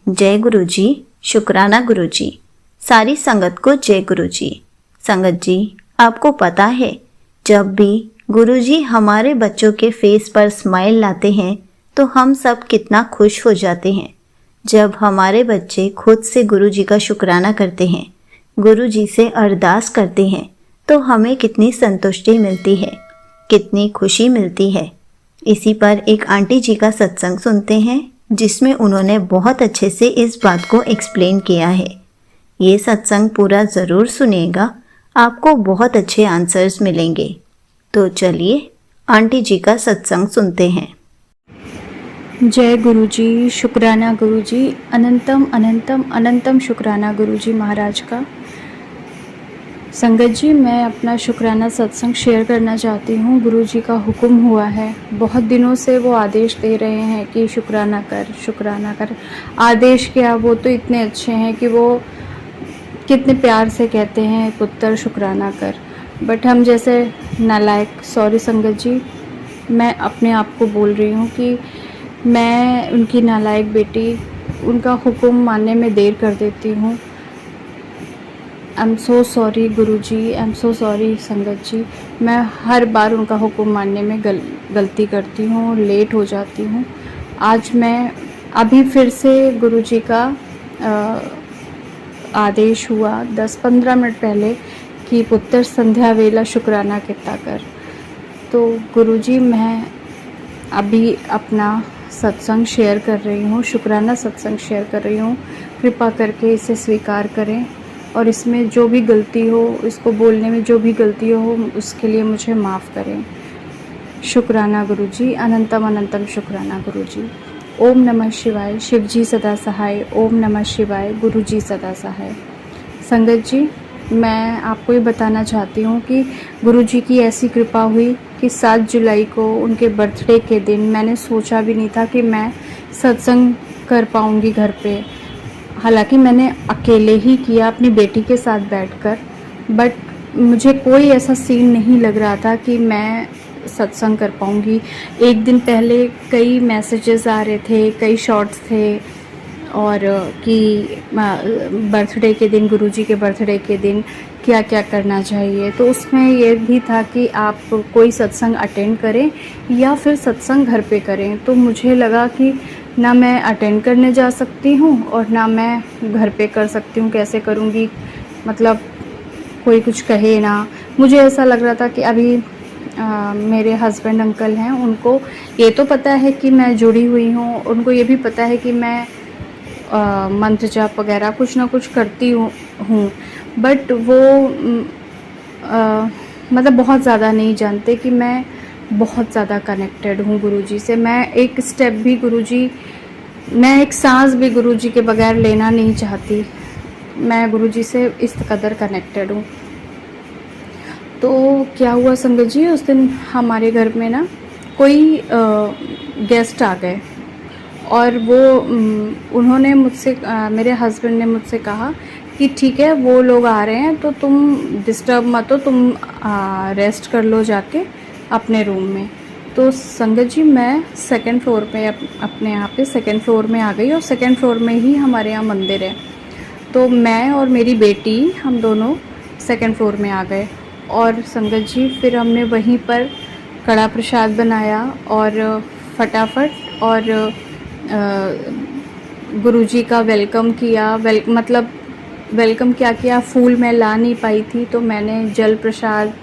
जय गुरु जी, शुक्राना गुरु जी। सारी संगत को जय गुरु जी। संगत जी, आपको पता है, जब भी गुरु जी हमारे बच्चों के फेस पर स्माइल लाते हैं तो हम सब कितना खुश हो जाते हैं। जब हमारे बच्चे खुद से गुरु जी का शुक्राना करते हैं, गुरु जी से अरदास करते हैं, तो हमें कितनी संतुष्टि मिलती है, कितनी खुशी मिलती है। इसी पर एक आंटी जी का सत्संग सुनते हैं, जिसमें उन्होंने बहुत अच्छे से इस बात को एक्सप्लेन किया है। ये सत्संग पूरा ज़रूर सुनिएगा, आपको बहुत अच्छे आंसर्स मिलेंगे। तो चलिए आंटी जी का सत्संग सुनते हैं। जय गुरु जी, शुक्राना गुरु जी, अनंतम अनंतम अनंतम शुक्राना गुरु जी महाराज का। संगत जी, मैं अपना शुक्राना सत्संग शेयर करना चाहती हूँ। गुरु जी का हुक्म हुआ है, बहुत दिनों से वो आदेश दे रहे हैं कि शुक्राना कर, शुक्राना कर। आदेश क्या, वो तो इतने अच्छे हैं कि वो कितने प्यार से कहते हैं, पुत्र शुक्राना कर। बट हम जैसे नालायक, सॉरी संगत जी, मैं अपने आप को बोल रही हूँ कि मैं उनकी नालायक बेटी, उनका हुक्म मानने में देर कर देती हूँ। I am so sorry Guru ji, I am so sorry संगत जी। मैं हर बार उनका हुक्म मानने में गलती करती हूँ, लेट हो जाती हूँ। आज मैं अभी फिर से गुरु जी का आदेश हुआ 10-15 मिनट पहले कि पुत्र संध्या वेला शुक्राना कितना कर। तो गुरु जी, मैं अभी अपना सत्संग शेयर कर रही हूँ, शुक्राना सत्संग शेयर कर रही हूँ। कृपा करके इसे स्वीकार करें और इसमें जो भी गलती हो, इसको बोलने में जो भी गलती हो, उसके लिए मुझे माफ़ करें। शुक्राना गुरु जी, अनंतम अनंतम शुक्राना गुरु जी। ओम नमः शिवाय, शिव जी सदा सहाय। ओम नमः शिवाय, गुरु जी सदा सहाय। संगत जी, मैं आपको ये बताना चाहती हूँ कि गुरु जी की ऐसी कृपा हुई कि 7 जुलाई को उनके बर्थडे के दिन मैंने सोचा भी नहीं था कि मैं सत्संग कर पाऊँगी घर पे। हालांकि मैंने अकेले ही किया अपनी बेटी के साथ बैठकर, बट मुझे कोई ऐसा सीन नहीं लग रहा था कि मैं सत्संग कर पाऊँगी। एक दिन पहले कई मैसेजेस आ रहे थे, कई शॉर्ट्स थे, और कि बर्थडे के दिन, गुरुजी के बर्थडे के दिन क्या क्या करना चाहिए। तो उसमें ये भी था कि आप कोई सत्संग अटेंड करें या फिर सत्संग घर पे करें। तो मुझे लगा कि ना मैं अटेंड करने जा सकती हूँ और ना मैं घर पे कर सकती हूँ। कैसे करूँगी, मतलब कोई कुछ कहे ना। मुझे ऐसा लग रहा था कि अभी मेरे हस्बैंड अंकल हैं, उनको ये तो पता है कि मैं जुड़ी हुई हूँ, उनको ये भी पता है कि मैं मंत्र जाप वगैरह कुछ ना कुछ करती हूँ, बट वो मतलब बहुत ज़्यादा नहीं जानते कि मैं बहुत ज़्यादा कनेक्टेड हूँ गुरुजी से। मैं एक स्टेप भी गुरुजी, मैं एक सांस भी गुरुजी के बगैर लेना नहीं चाहती। मैं गुरुजी से इस कदर कनेक्टेड हूँ। तो क्या हुआ संगत जी, उस दिन हमारे घर में ना कोई गेस्ट आ गए और वो उन्होंने मुझसे, मेरे हस्बैंड ने मुझसे कहा कि ठीक है, वो लोग आ रहे हैं तो तुम डिस्टर्ब मत हो, तुम रेस्ट कर लो जाके अपने रूम में। तो संगत जी, मैं सेकंड फ्लोर पे अपने यहाँ पे सेकंड फ्लोर में आ गई, और सेकंड फ्लोर में ही हमारे यहाँ मंदिर है। तो मैं और मेरी बेटी, हम दोनों सेकंड फ्लोर में आ गए। और संगत जी, फिर हमने वहीं पर कड़ा प्रसाद बनाया और फटाफट और गुरुजी का वेलकम किया। मतलब वेलकम क्या किया, फूल मैं ला नहीं पाई थी तो मैंने जल प्रसाद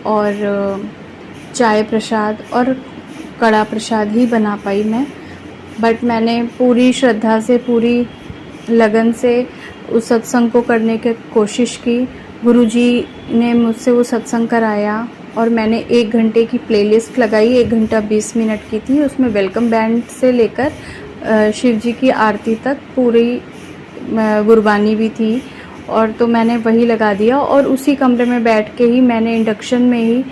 और चाय प्रसाद और कड़ा प्रसाद ही बना पाई मैं। बट मैंने पूरी श्रद्धा से, पूरी लगन से उस सत्संग को करने की कोशिश की। गुरुजी ने मुझसे वो सत्संग कराया और मैंने 1 घंटे की प्लेलिस्ट लगाई। 1 घंटा 20 मिनट की थी, उसमें वेलकम बैंड से लेकर शिव जी की आरती तक पूरी गुरबानी भी थी। और तो मैंने वही लगा दिया और उसी कमरे में बैठ के ही मैंने इंडक्शन में ही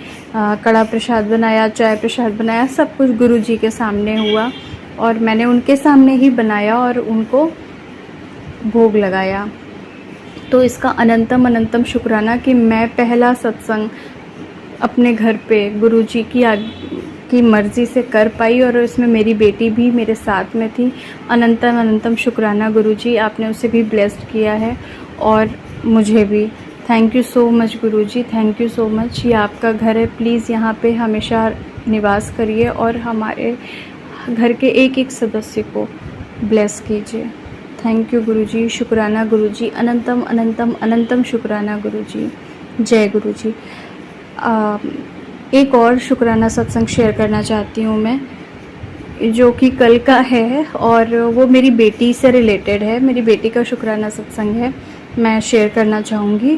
कड़ा प्रसाद बनाया, चाय प्रसाद बनाया, सब कुछ गुरुजी के सामने हुआ और मैंने उनके सामने ही बनाया और उनको भोग लगाया। तो इसका अनंतम अनंतम शुक्राना कि मैं पहला सत्संग अपने घर पे गुरुजी की मर्ज़ी से कर पाई, और इसमें मेरी बेटी भी मेरे साथ में थी। अनंतम अनंतम शुक्राना गुरुजी, आपने उसे भी ब्लेस्ड किया है और मुझे भी। Thank you so much Guruji, thank you so much. ये आपका घर है, प्लीज़ यहाँ पे हमेशा निवास करिए और हमारे घर के एक एक सदस्य को ब्लेस कीजिए। थैंक यू गुरुजी, शुक्राना गुरुजी, अनंतम अनंतम अनंतम शुक्राना गुरुजी। जय गुरुजी। एक और शुक्राना सत्संग शेयर करना चाहती हूँ मैं, जो कि कल का है और वो मेरी बेटी से रिलेटेड है। मेरी बेटी का शुक्राना सत्संग है, मैं शेयर करना चाहूँगी।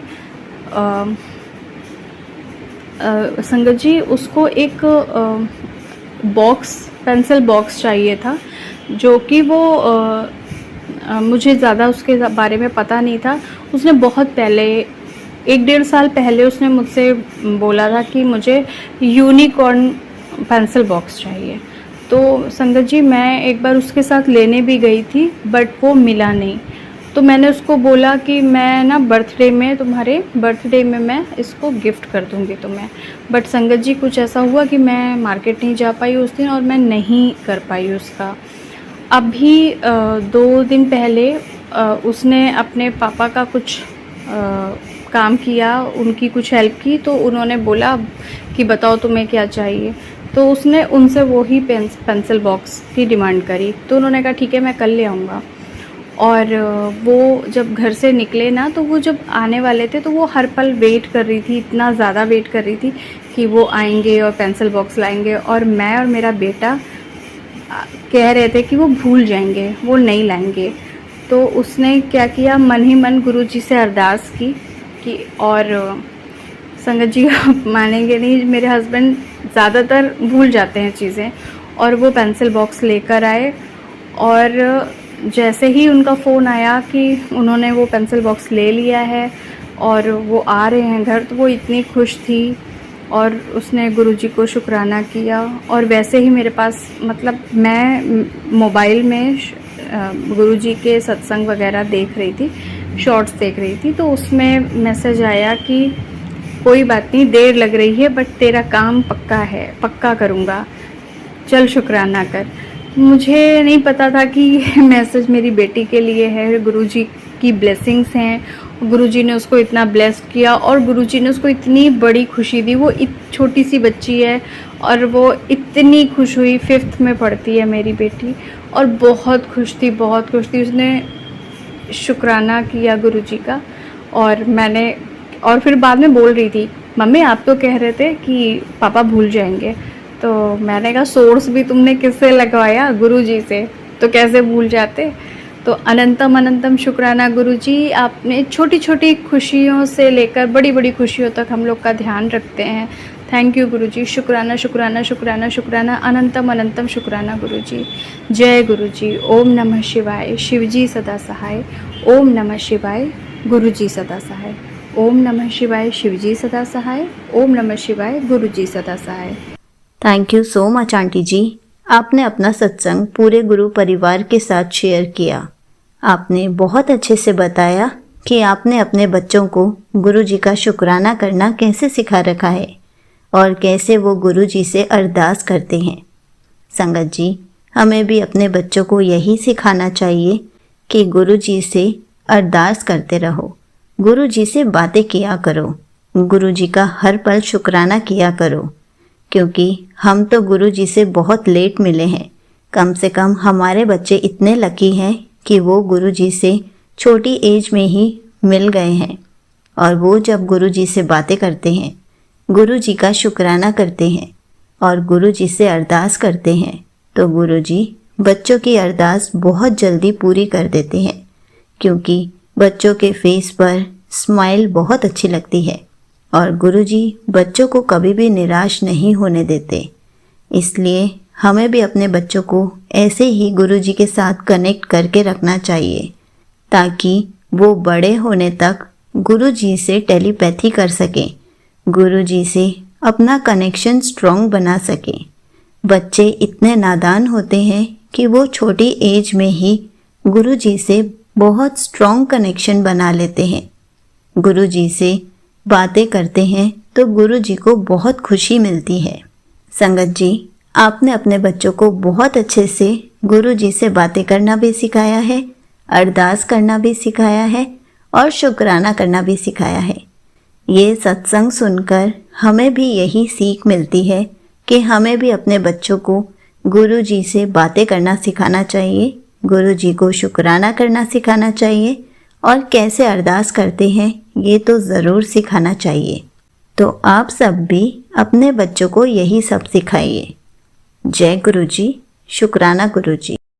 संगत जी, उसको एक बॉक्स, पेंसिल बॉक्स चाहिए था, जो कि वो मुझे ज़्यादा उसके बारे में पता नहीं था। उसने बहुत पहले 1-1.5 साल पहले उसने मुझसे बोला था कि मुझे यूनिकॉर्न पेंसिल बॉक्स चाहिए। तो संगत जी, मैं एक बार उसके साथ लेने भी गई थी, बट वो मिला नहीं। तो मैंने उसको बोला कि मैं ना तुम्हारे बर्थडे में मैं इसको गिफ्ट कर दूँगी तुम्हें। बट संगत जी, कुछ ऐसा हुआ कि मैं मार्केट नहीं जा पाई उस दिन और मैं नहीं कर पाई उसका। अभी 2 दिन पहले उसने अपने पापा का कुछ काम किया, उनकी कुछ हेल्प की, तो उन्होंने बोला कि बताओ तुम्हें क्या चाहिए। तो उसने उनसे वही पेंसिल बॉक्स की डिमांड करी। तो उन्होंने कहा ठीक है, मैं कल ले आऊँगा। और वो जब घर से निकले ना, तो वो जब आने वाले थे तो वो हर पल वेट कर रही थी, इतना ज़्यादा वेट कर रही थी कि वो आएंगे और पेंसिल बॉक्स लाएंगे। और मैं और मेरा बेटा कह रहे थे कि वो भूल जाएंगे, वो नहीं लाएंगे। तो उसने क्या किया, मन ही मन गुरुजी से अरदास की कि और संगत जी आप मानेंगे नहीं, मेरे हस्बैंड ज़्यादातर भूल जाते हैं चीज़ें, और वो पेंसिल बॉक्स लेकर आए। और जैसे ही उनका फ़ोन आया कि उन्होंने वो पेंसिल बॉक्स ले लिया है और वो आ रहे हैं घर, तो वो इतनी खुश थी और उसने गुरुजी को शुक्राना किया। और वैसे ही मेरे पास, मतलब मैं मोबाइल में गुरुजी के सत्संग वगैरह देख रही थी, शॉर्ट्स देख रही थी, तो उसमें मैसेज आया कि कोई बात नहीं, देर लग रही है बट तेरा काम पक्का है, पक्का करूँगा, चल शुक्राना कर। मुझे नहीं पता था कि मैसेज मेरी बेटी के लिए है। गुरुजी की ब्लेसिंग्स हैं, गुरुजी ने उसको इतना ब्लेस किया और गुरुजी ने उसको इतनी बड़ी खुशी दी। वो छोटी सी बच्ची है और वो इतनी खुश हुई। 5th में पढ़ती है मेरी बेटी और बहुत खुश थी, बहुत खुश थी। उसने शुक्राना किया गुरुजी का। और फिर बाद में बोल रही थी, मम्मी आप तो कह रहे थे कि पापा भूल जाएंगे। तो मैंने कहा सोर्स भी तुमने किससे लगवाया, गुरुजी से, तो कैसे भूल जाते। तो अनंतम अनंतम शुक्राना गुरुजी, आपने छोटी छोटी खुशियों से लेकर बड़ी बड़ी खुशियों तक हम लोग का ध्यान रखते हैं। थैंक यू गुरुजी, शुक्राना शुक्राना शुक्राना शुक्राना, अनंतम अनंतम शुक्राना गुरुजी। जय गुरुजी। ओम नमः शिवाय, शिवजी सदा सहाय। ओम नमः शिवाय, गुरुजी सदा सहाय। ओम नमः शिवाय, शिवजी सदा सहाय। ओम नमः शिवाय, गुरुजी सदा सहाय। Thank you so much aunty ji. आपने अपना सत्संग पूरे गुरु परिवार के साथ शेयर किया। आपने बहुत अच्छे से बताया कि आपने अपने बच्चों को गुरु जी का शुक्राना करना कैसे सिखा रखा है और कैसे वो गुरु जी से अरदास करते हैं। संगत जी, हमें भी अपने बच्चों को यही सिखाना चाहिए कि गुरु जी से अरदास करते रहो, गुरु जी से बातें किया करो, गुरु जी का हर पल शुक्राना किया करो। क्योंकि हम तो गुरु जी से बहुत लेट मिले हैं। कम से कम हमारे बच्चे इतने लकी हैं कि वो गुरु जी से छोटी एज में ही मिल गए हैं। और वो जब गुरु जी से बातें करते हैं, गुरु जी का शुक्राना करते हैं और गुरु जी से अरदास करते हैं, तो गुरु जी बच्चों की अरदास बहुत जल्दी पूरी कर देते हैं। क्योंकि बच्चों के फेस पर स्माइल बहुत अच्छी लगती है और गुरुजी बच्चों को कभी भी निराश नहीं होने देते। इसलिए हमें भी अपने बच्चों को ऐसे ही गुरुजी के साथ कनेक्ट करके रखना चाहिए ताकि वो बड़े होने तक गुरुजी से टेलीपैथी कर सकें, गुरुजी से अपना कनेक्शन स्ट्रॉन्ग बना सकें। बच्चे इतने नादान होते हैं कि वो छोटी एज में ही गुरुजी से बहुत स्ट्रॉन्ग कनेक्शन बना लेते हैं, गुरुजी से बातें करते हैं तो गुरु जी को बहुत खुशी मिलती है। संगत जी, आपने अपने बच्चों को बहुत अच्छे से गुरु जी से बातें करना भी सिखाया है, अरदास करना भी सिखाया है और शुक्राना करना भी सिखाया है। ये सत्संग सुनकर हमें भी यही सीख मिलती है कि हमें भी अपने बच्चों को गुरु जी से बातें करना सिखाना चाहिए, गुरु जी को शुक्राना करना सिखाना चाहिए और कैसे अरदास करते हैं ये तो ज़रूर सिखाना चाहिए। तो आप सब भी अपने बच्चों को यही सब सिखाइए। जय गुरु जी, शुक्राना गुरु जी।